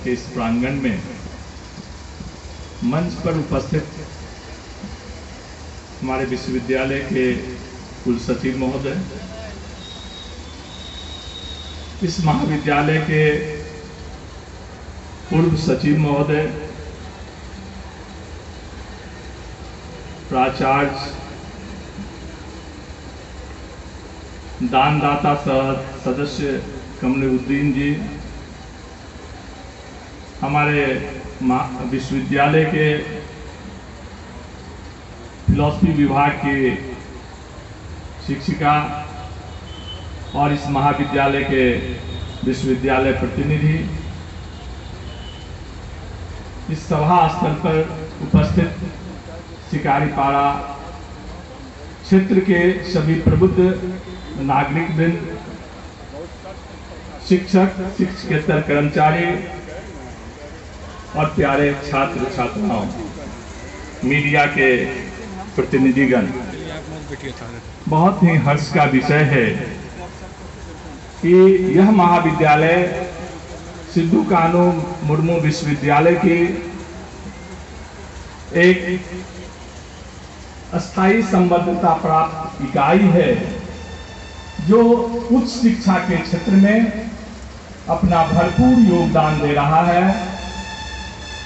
के इस प्रांगण में मंच पर उपस्थित हमारे विश्वविद्यालय के कुलसचिव महोदय, इस महाविद्यालय के पूर्व सचिव महोदय, प्राचार्य, दानदाता सदस्य कमरुद्दीन जी, हमारे विश्वविद्यालय के फिलॉसफी विभाग की शिक्षिका और इस महाविद्यालय के विश्वविद्यालय प्रतिनिधि, इस सभा स्थल पर उपस्थित शिकारीपाड़ा क्षेत्र के सभी प्रबुद्ध नागरिकवृंद, शिक्षक, शिक्षकेतर कर्मचारी और प्यारे छात्र छात्राओं, मीडिया के प्रतिनिधिगण, बहुत ही हर्ष का विषय है कि यह महाविद्यालय सिद्धू कान्हू मुर्मू विश्वविद्यालय की एक अस्थायी संबद्धता प्राप्त इकाई है जो उच्च शिक्षा के क्षेत्र में अपना भरपूर योगदान दे रहा है।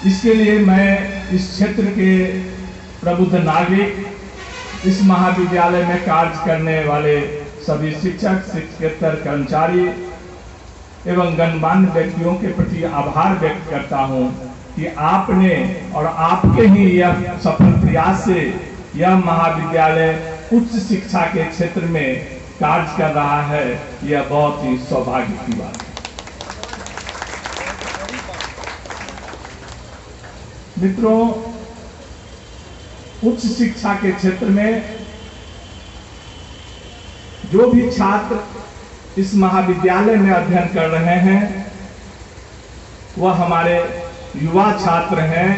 इसके लिए मैं इस क्षेत्र के प्रबुद्ध नागरिक, इस महाविद्यालय में कार्य करने वाले सभी शिक्षक, शिक्षकेतर कर्मचारी एवं गणमान्य व्यक्तियों के प्रति आभार व्यक्त करता हूं कि आपने और आपके ही यह सफल प्रयास से यह महाविद्यालय उच्च शिक्षा के क्षेत्र में कार्य कर रहा है। यह बहुत ही सौभाग्य की बात है। मित्रों, उच्च शिक्षा के क्षेत्र में जो भी छात्र इस महाविद्यालय में अध्ययन कर रहे हैं वह हमारे युवा छात्र हैं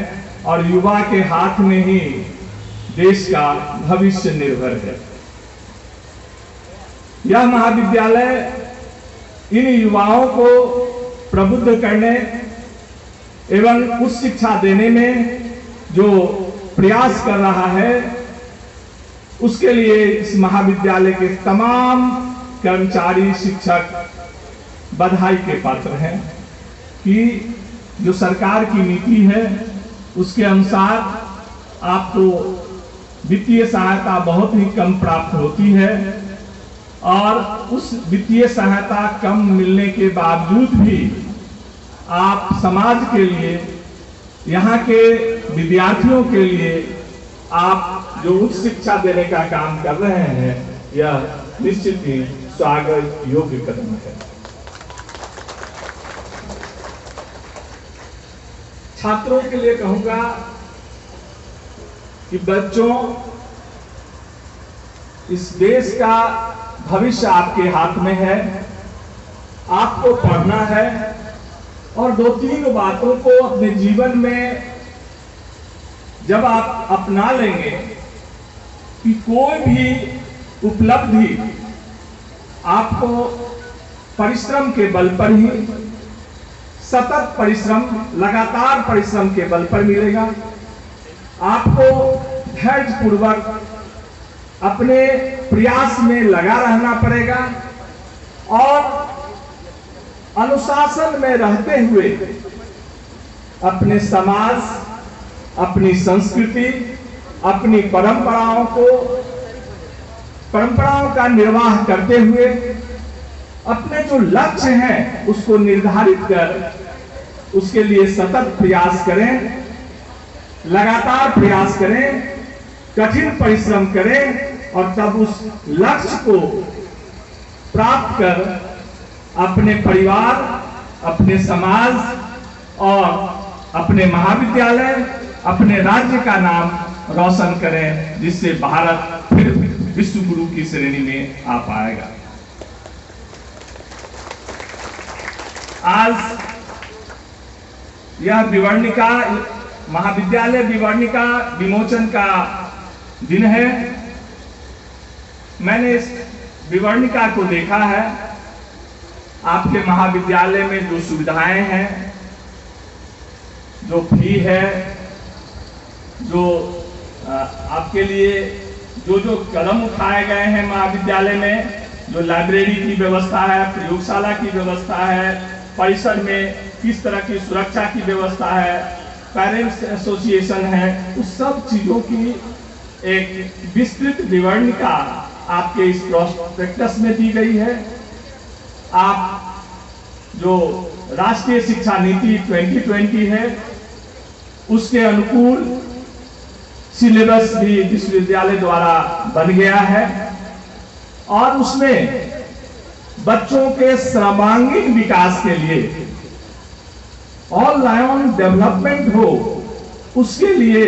और युवा के हाथ में ही देश का भविष्य निर्भर है। यह महाविद्यालय इन युवाओं को प्रबुद्ध करने एवं उच्च शिक्षा देने में जो प्रयास कर रहा है, उसके लिए इस महाविद्यालय के तमाम कर्मचारी, शिक्षक बधाई के पात्र हैं कि जो सरकार की नीति है उसके अनुसार आपको वित्तीय सहायता बहुत ही कम प्राप्त होती है और उस वित्तीय सहायता कम मिलने के बावजूद भी आप समाज के लिए, यहाँ के विद्यार्थियों के लिए आप जो उच्च शिक्षा देने का काम कर रहे हैं, यह निश्चित ही स्वागत योग्य कदम है। छात्रों के लिए कहूंगा कि बच्चों, इस देश का भविष्य आपके हाथ में है। आपको पढ़ना है और 2-3 बातों को अपने जीवन में जब आप अपना लेंगे कि कोई भी उपलब्धि आपको परिश्रम के बल पर ही, सतत परिश्रम, लगातार परिश्रम के बल पर मिलेगा। आपको धैर्यपूर्वक अपने प्रयास में लगा रहना पड़ेगा और अनुशासन में रहते हुए अपने समाज, अपनी संस्कृति, अपनी परंपराओं का निर्वाह करते हुए अपने जो लक्ष्य हैं उसको निर्धारित कर उसके लिए सतत प्रयास करें, लगातार प्रयास करें, कठिन परिश्रम करें और तब उस लक्ष्य को प्राप्त कर अपने परिवार, अपने समाज और अपने महाविद्यालय, अपने राज्य का नाम रोशन करें, जिससे भारत फिर विश्व गुरु की श्रेणी में आ पाएगा। आज यह विवर्णिका, महाविद्यालय विवर्णिका विमोचन का दिन है। मैंने इस विवर्णिका को देखा है। आपके महाविद्यालय में जो सुविधाएं हैं जो फी है, जो आपके लिए जो कदम उठाए गए हैं महाविद्यालय में, जो लाइब्रेरी की व्यवस्था है, प्रयोगशाला की व्यवस्था है, परिसर में किस तरह की सुरक्षा की व्यवस्था है, पेरेंट्स एसोसिएशन है, उस सब चीजों की एक विस्तृत विवरणिका आपके इस प्रोस्पेक्टस में दी गई है। आप जो राष्ट्रीय शिक्षा नीति 2020 है, उसके अनुकूल सिलेबस भी विश्वविद्यालय द्वारा बन गया है और उसमें बच्चों के सर्वांगीण विकास के लिए ऑल राउंड डेवलपमेंट हो, उसके लिए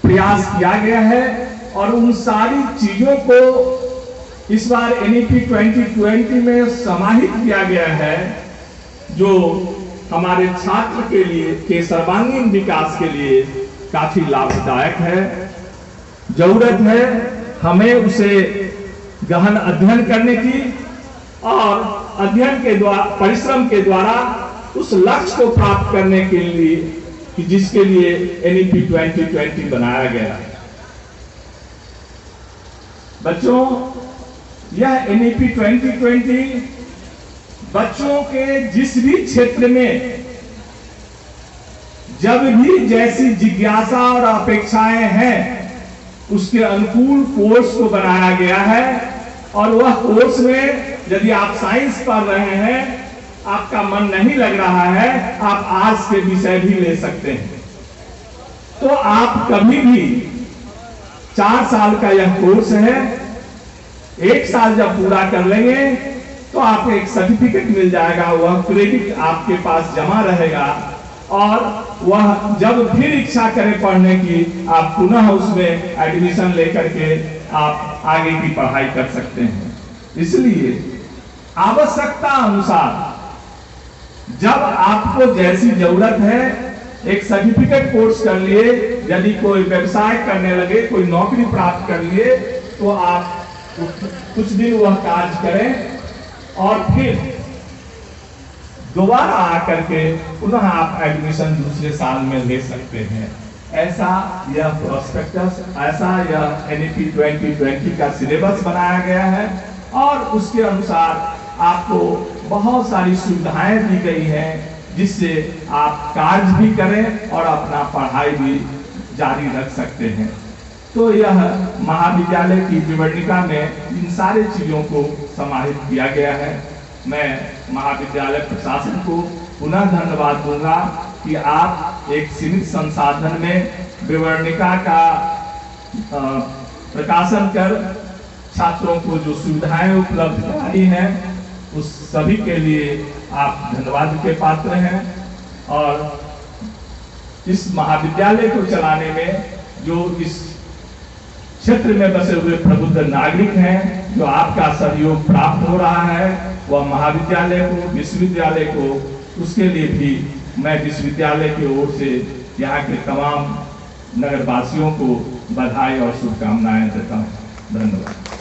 प्रयास किया गया है और उन सारी चीजों को इस बार NEP 2020 में समाहित किया गया है, जो हमारे छात्र के लिए के सर्वांगीण विकास के लिए काफी लाभदायक है। जरूरत है हमें उसे गहन अध्ययन करने की और अध्ययन के द्वारा, परिश्रम के द्वारा उस लक्ष्य को प्राप्त करने के लिए कि जिसके लिए NEP 2020 बनाया गया है। बच्चों, यह NEP 2020 बच्चों के जिस भी क्षेत्र में जब भी जैसी जिज्ञासा और अपेक्षाएं हैं, उसके अनुकूल कोर्स को बनाया गया है और वह कोर्स में यदि आप साइंस पढ़ रहे हैं, आपका मन नहीं लग रहा है, आप आर्ट्स के विषय भी ले सकते हैं। तो आप कभी भी 4 साल का यह कोर्स है, 1 साल जब पूरा कर लेंगे तो आपको एक सर्टिफिकेट मिल जाएगा, वह क्रेडिट आपके पास जमा रहेगा और वह जब फिर इच्छा करें पढ़ने की, आप पुनः उसमें एडमिशन लेकर के आप आगे की पढ़ाई कर सकते हैं। इसलिए आवश्यकता अनुसार जब आपको जैसी जरूरत है, एक सर्टिफिकेट कोर्स कर लिए, यदि कोई व्यवसाय करने लगे, कोई नौकरी प्राप्त कर लिए, तो आप कुछ दिन वह कार्य करें और फिर दोबारा आकर के पुनः आप एडमिशन दूसरे साल में ले सकते हैं। ऐसा यह प्रोस्पेक्टस, ऐसा यह NEP 2020 का सिलेबस बनाया गया है और उसके अनुसार आपको बहुत सारी सुविधाएं दी गई हैं, जिससे आप कार्य भी करें और अपना पढ़ाई भी जारी रख सकते हैं। तो यह महाविद्यालय की विवरणिका में इन सारी चीजों को समाहित किया गया है। मैं महाविद्यालय प्रशासन को पुनः धन्यवाद दूंगा कि आप एक सीमित संसाधन में विवरणिका का प्रकाशन कर छात्रों को जो सुविधाएं उपलब्ध कराई हैं, उस सभी के लिए आप धन्यवाद के पात्र हैं। और इस महाविद्यालय को चलाने में जो इस क्षेत्र में बसे हुए प्रबुद्ध नागरिक हैं, जो आपका सहयोग प्राप्त हो रहा है, वह महाविद्यालय को, विश्वविद्यालय को, उसके लिए भी मैं विश्वविद्यालय की ओर से यहाँ के तमाम नगरवासियों को बधाई और शुभकामनाएं देता हूँ। धन्यवाद।